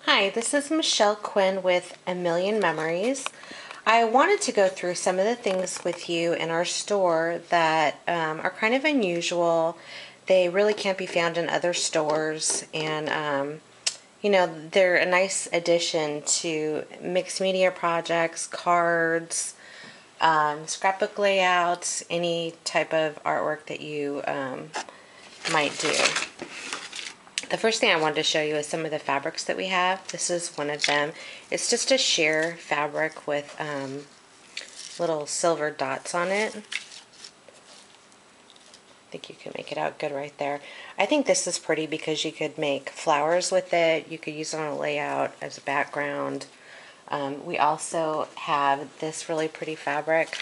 Hi, this is Michelle Quinn with A Million Memories. I wanted to go through some of the things with you in our store that are kind of unusual. They really can't be found in other stores, and they're a nice addition to mixed media projects, cards, scrapbook layouts, any type of artwork that you might do. The first thing I wanted to show you is some of the fabrics that we have. This is one of them. It's just a sheer fabric with little silver dots on it. I think you can make it out good right there. I think this is pretty because you could make flowers with it. You could use it on a layout as a background. We also have this really pretty fabric.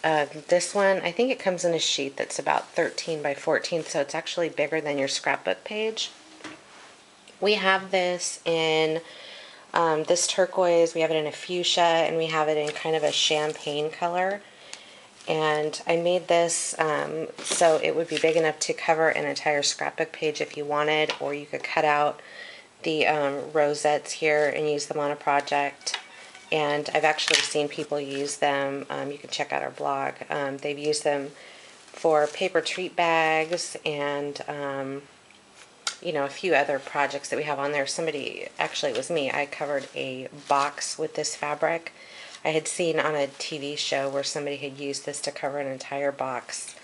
This one, I think it comes in a sheet that's about 13 by 14, so it's actually bigger than your scrapbook page. We have this in this turquoise, we have it in a fuchsia, and we have it in kind of a champagne color. And I made this so it would be big enough to cover an entire scrapbook page if you wanted, or you could cut out the rosettes here and use them on a project. And I've actually seen people use them. You can check out our blog. They've used them for paper treat bags and a few other projects that we have on there. Somebody, actually it was me, I covered a box with this fabric. I had seen on a TV show where somebody had used this to cover an entire box.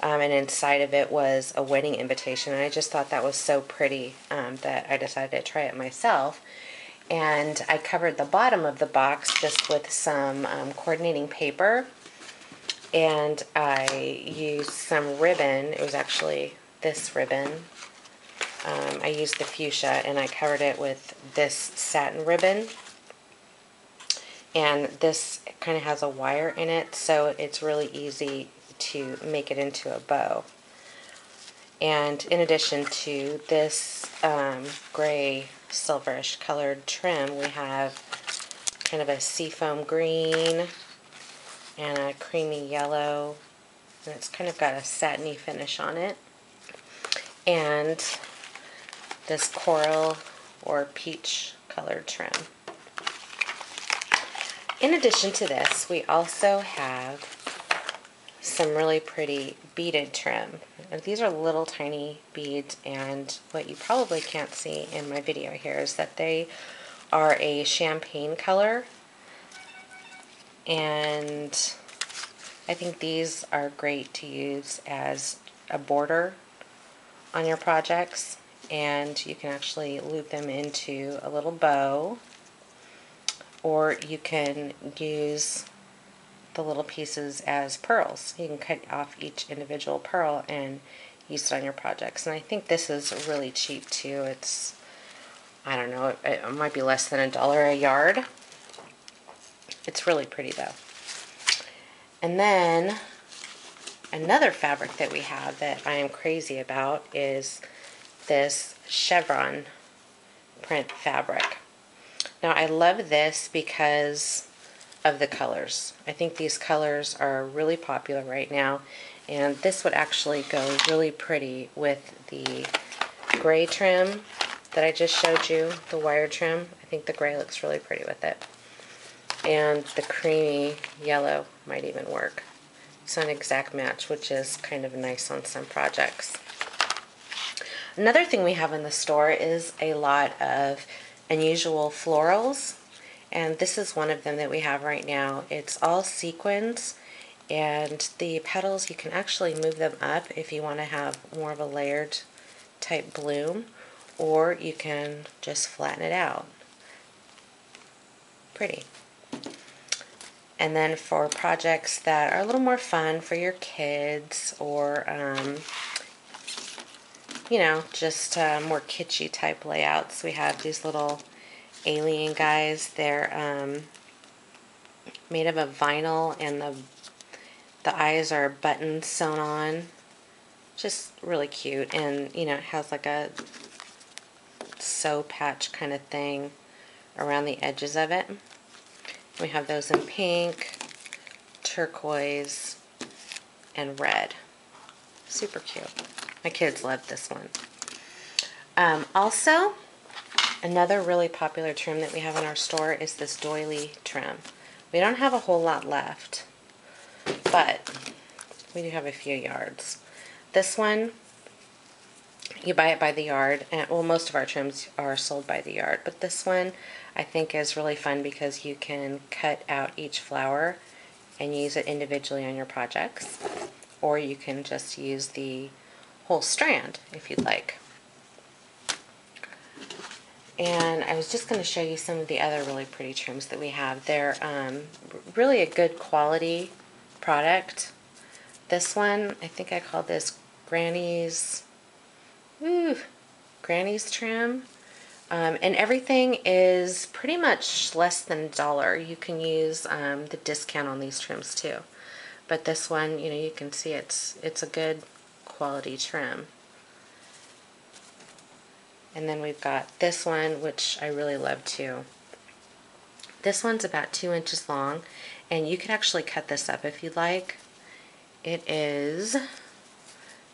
And inside of it was a wedding invitation. And I just thought that was so pretty that I decided to try it myself. And I covered the bottom of the box just with some coordinating paper, and I used some ribbon. It was actually this ribbon. I used the fuchsia and I covered it with this satin ribbon, and this kind of has a wire in it, so it's really easy to make it into a bow. And in addition to this gray silverish colored trim, we have kind of a seafoam green and a creamy yellow, and it's kind of got a satiny finish on it, and this coral or peach colored trim. In addition to this, we also have some really pretty beaded trim. And these are little tiny beads, and what you probably can't see in my video here is that they are a champagne color, and I think these are great to use as a border on your projects, and you can actually loop them into a little bow, or you can use the little pieces as pearls. You can cut off each individual pearl and use it on your projects. And I think this is really cheap too. It's, I don't know, it might be less than $1 a yard. It's really pretty though. And then another fabric that we have that I am crazy about is this chevron print fabric. Now I love this because of the colors. I think these colors are really popular right now, and this would actually go really pretty with the gray trim that I just showed you, the wire trim. I think the gray looks really pretty with it, and the creamy yellow might even work. It's an exact match, which is kind of nice on some projects. Another thing we have in the store is a lot of unusual florals. And this is one of them that we have right now. It's all sequins, and the petals, you can actually move them up if you want to have more of a layered type bloom, or you can just flatten it out. Pretty. And then for projects that are a little more fun for your kids, or just more kitschy type layouts, we have these little alien guys. They're made of a vinyl, and the eyes are buttons sewn on. Just really cute, and it has like a sew patch kind of thing around the edges of it. We have those in pink, turquoise, and red. Super cute. My kids love this one. Also, Another really popular trim that we have in our store is this doily trim. We don't have a whole lot left, but we do have a few yards. This one, you buy it by the yard, and well, most of our trims are sold by the yard, but this one I think is really fun because you can cut out each flower and use it individually on your projects, or you can just use the whole strand if you'd like. And I was just going to show you some of the other really pretty trims that we have. They're really a good quality product. This one, I think I call this Granny's trim. And everything is pretty much less than $1. You can use the discount on these trims too. But this one, you know, you can see it's a good quality trim. And then we've got this one, which I really love too. This one's about 2 inches long, and you could actually cut this up if you'd like. It is,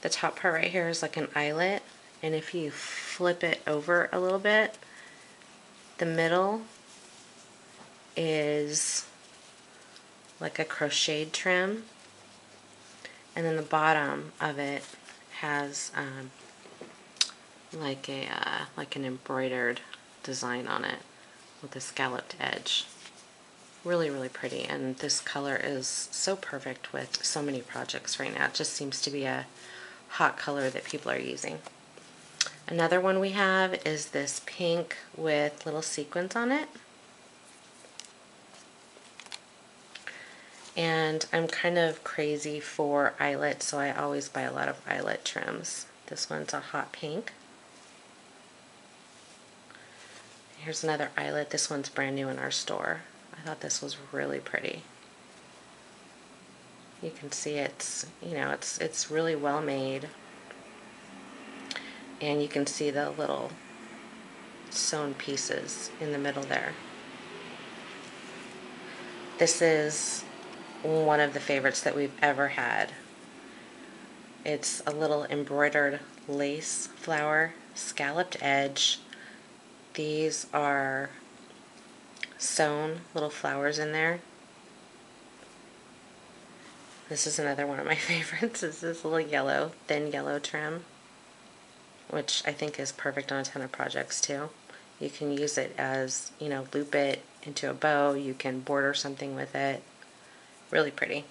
the top part right here is like an eyelet, and if you flip it over a little bit, the middle is like a crocheted trim, and then the bottom of it has like an embroidered design on it with a scalloped edge. Really, really pretty, and this color is so perfect with so many projects right now. It just seems to be a hot color that people are using. Another one we have is this pink with little sequins on it. And I'm kind of crazy for eyelets, so I always buy a lot of eyelet trims. This one's a hot pink. Here's another eyelet. This one's brand new in our store. I thought this was really pretty. You can see it's, you know, it's really well made. And you can see the little sewn pieces in the middle there. This is one of the favorites that we've ever had. It's a little embroidered lace flower, scalloped edge. These are sewn little flowers in there. This is another one of my favorites. Is this little yellow, thin yellow trim, which I think is perfect on a ton of projects too. You can use it as, you know, loop it into a bow. You can border something with it. Really pretty.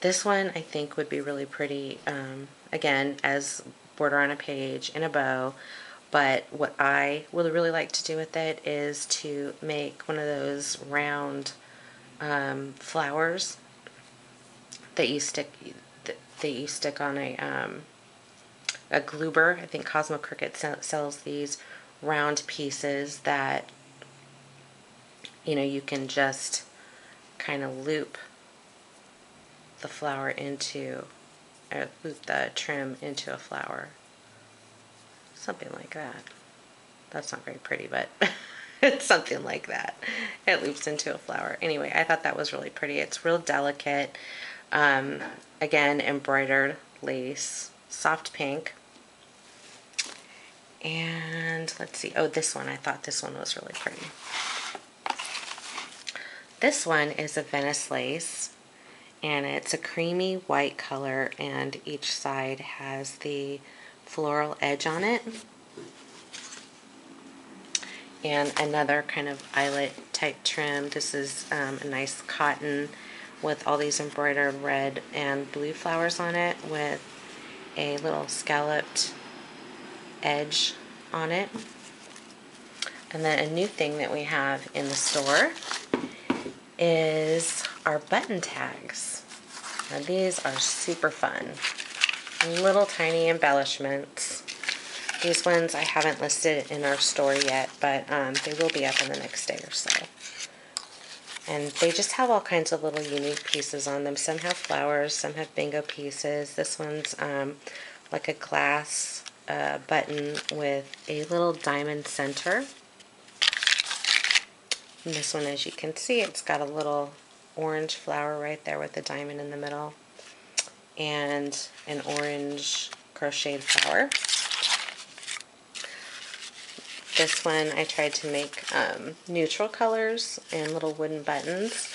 This one I think would be really pretty, again, as border on a page in a bow. But what I would really like to do with it is to make one of those round flowers that you stick on a gluber. I think Cosmo Cricket sells these round pieces that, you know, you can just kind of loop the flower into, loop the trim into a flower. Something like that. That's not very pretty, but it's something like that. It loops into a flower. Anyway, I thought that was really pretty. It's real delicate. Again, embroidered lace, soft pink. And let's see. Oh, this one. I thought this one was really pretty. This one is a Venice lace, and it's a creamy white color, and each side has the floral edge on it. And another kind of eyelet type trim. This is a nice cotton with all these embroidered red and blue flowers on it with a little scalloped edge on it. And then a new thing that we have in the store is our button tags. Now these are super fun. Little tiny embellishments. These ones I haven't listed in our store yet, but they will be up in the next day or so. And they just have all kinds of little unique pieces on them. Some have flowers, some have bingo pieces. This one's like a glass button with a little diamond center. And this one, as you can see, it's got a little orange flower right there with a diamond in the middle. And an orange crocheted flower. this one I tried to make neutral colors and little wooden buttons,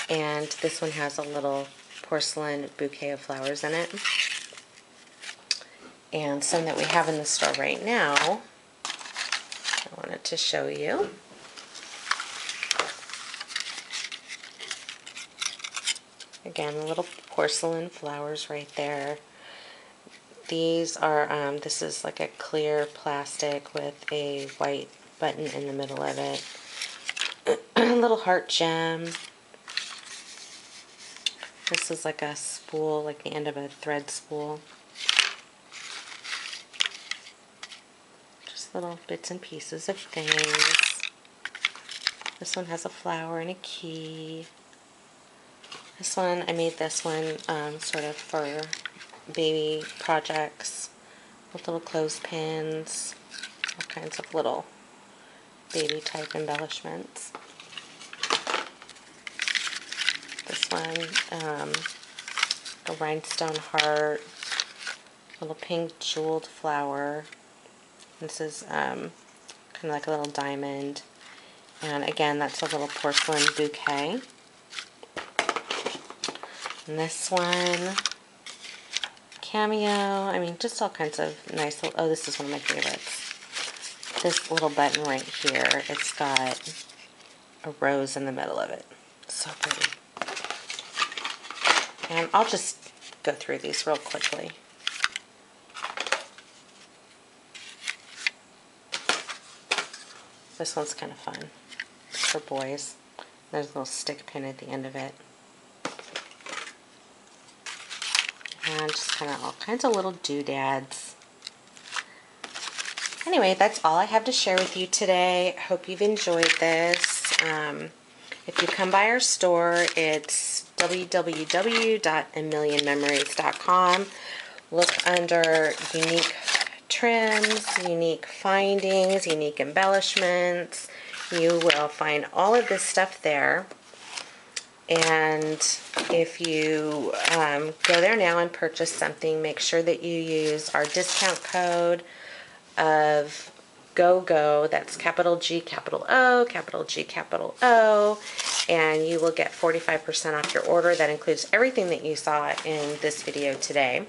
and this one has a little porcelain bouquet of flowers in it. And some that we have in the store right now, I wanted to show you. Again, little porcelain flowers right there. These are, this is like a clear plastic with a white button in the middle of it. A little heart gem. This is like a spool, like the end of a thread spool. Just little bits and pieces of things. This one has a flower and a key. This one, I made this one sort of for baby projects with little clothespins, all kinds of little baby type embellishments. This one, a rhinestone heart, little pink jeweled flower. This is kind of like a little diamond, and again that's a little porcelain bouquet. And this one, cameo, I mean, just all kinds of nice little, oh, this is one of my favorites. This little button right here, it's got a rose in the middle of it. So pretty. And I'll just go through these real quickly. This one's kind of fun. It's for boys. There's a little stick pin at the end of it. And just kind of all kinds of little doodads. Anyway, that's all I have to share with you today. Hope you've enjoyed this. If you come by our store, it's www.amillionmemories.com. Look under unique trims, unique findings, unique embellishments. You will find all of this stuff there. And if you go there now and purchase something, make sure that you use our discount code of GOGO, that's capital G, capital O, capital G, capital O, and you will get 45% off your order. That includes everything that you saw in this video today.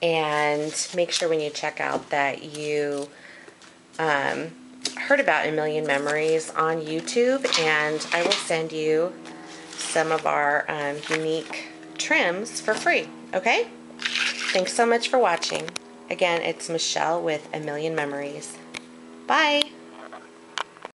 And make sure when you check out that you heard about A Million Memories on YouTube, and I will send you some of our unique trims for free, okay? Thanks so much for watching. Again, it's Michelle with A Million Memories. Bye!